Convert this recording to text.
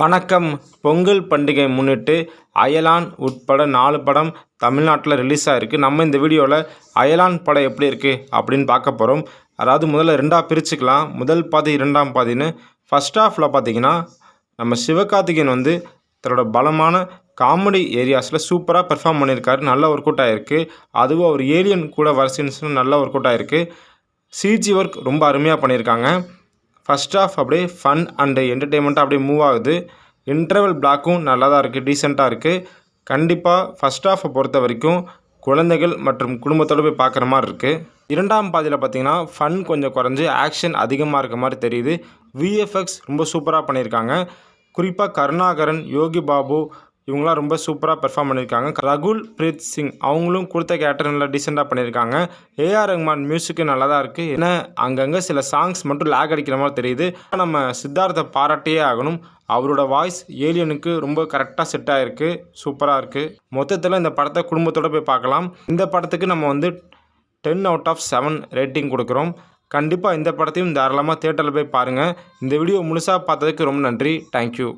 வணக்கம். பொங்கல் பண்டிகை முன்னிட்டு அயலான் உட்பட 4 படம் தமிழ்நாட்டில் ரிலீஸ் ஆகிருக்கு. நம்ம இந்த வீடியோவில் அயலான் படம் எப்படி இருக்குது அப்படின்னு பார்க்க போகிறோம். அதாவது முதல்ல 2ஆக பிரிச்சுக்கலாம். முதல் பாதி 2ஆம் பாதின்னு. ஃபர்ஸ்ட் ஹாஃபில் பார்த்தீங்கன்னா நம்ம சிவகார்த்திகேயன் தன்னோட பலமான காமெடி ஏரியாஸில் சூப்பராக பெர்ஃபார்ம் பண்ணியிருக்காரு. நல்ல ஒர்க் அவுட் ஆகிருக்கு. அதுவும் அவர் ஏலியன் கூட வர சீன்ஸும் நல்ல ஒர்க் அவுட் ஆகிருக்கு. சிஜி ஒர்க் ரொம்ப அருமையாக பண்ணியிருக்காங்க. ஃபர்ஸ்ட் ஹாஃப் அப்படியே ஃபன் அண்டு என்டர்டெயின்மெண்ட்டாக அப்படியே மூவ் ஆகுது. இன்டர்வல் பிளாக்கும் நல்லா தான் இருக்குது, டீசெண்டாக இருக்குது. கண்டிப்பாக ஃபர்ஸ்ட் ஹாஃபை பொறுத்த வரைக்கும் குழந்தைகள் மற்றும் குடும்பத்தோடு போய் பார்க்குற மாதிரி இருக்குது. 2ஆம் பாதியில் பார்த்திங்கன்னா ஃபன் கொஞ்சம் குறைஞ்சி ஆக்ஷன் அதிகமாக இருக்க மாதிரி தெரியுது. விஎஃப்எக்ஸ் ரொம்ப சூப்பராக பண்ணியிருக்காங்க. குறிப்பாக கருணாகரன், யோகி பாபு இவங்களாம் ரொம்ப சூப்பராக பெர்ஃபார்ம் பண்ணியிருக்காங்க. ரகுல் பிரீத் சிங் அவங்களும் கொடுத்த கேரக்டர் நல்லா டீசெண்டாக பண்ணியிருக்காங்க. ஏஆர் ரஹ்மான் மியூசிக்கு நல்லா தான் இருக்குது. ஏன்னா அங்கங்கே சில சாங்ஸ் மட்டும் லேக் அடிக்கிற மாதிரி தெரியுது. நம்ம சித்தார்த்தை பாராட்டியே ஆகணும். அவரோட வாய்ஸ் ஏலியனுக்கு ரொம்ப கரெக்டாக செட் ஆகிருக்கு. சூப்பராக இருக்குது. மொத்தத்தில் இந்த படத்தை குடும்பத்தோடு போய் பார்க்கலாம். இந்த படத்துக்கு நம்ம 10/7 ரேட்டிங் கொடுக்குறோம். கண்டிப்பாக இந்த படத்தையும் தாராளமாக தியேட்டரில் போய் பாருங்கள். இந்த வீடியோ முழுசாக பார்த்ததுக்கு ரொம்ப நன்றி. தேங்க்யூ.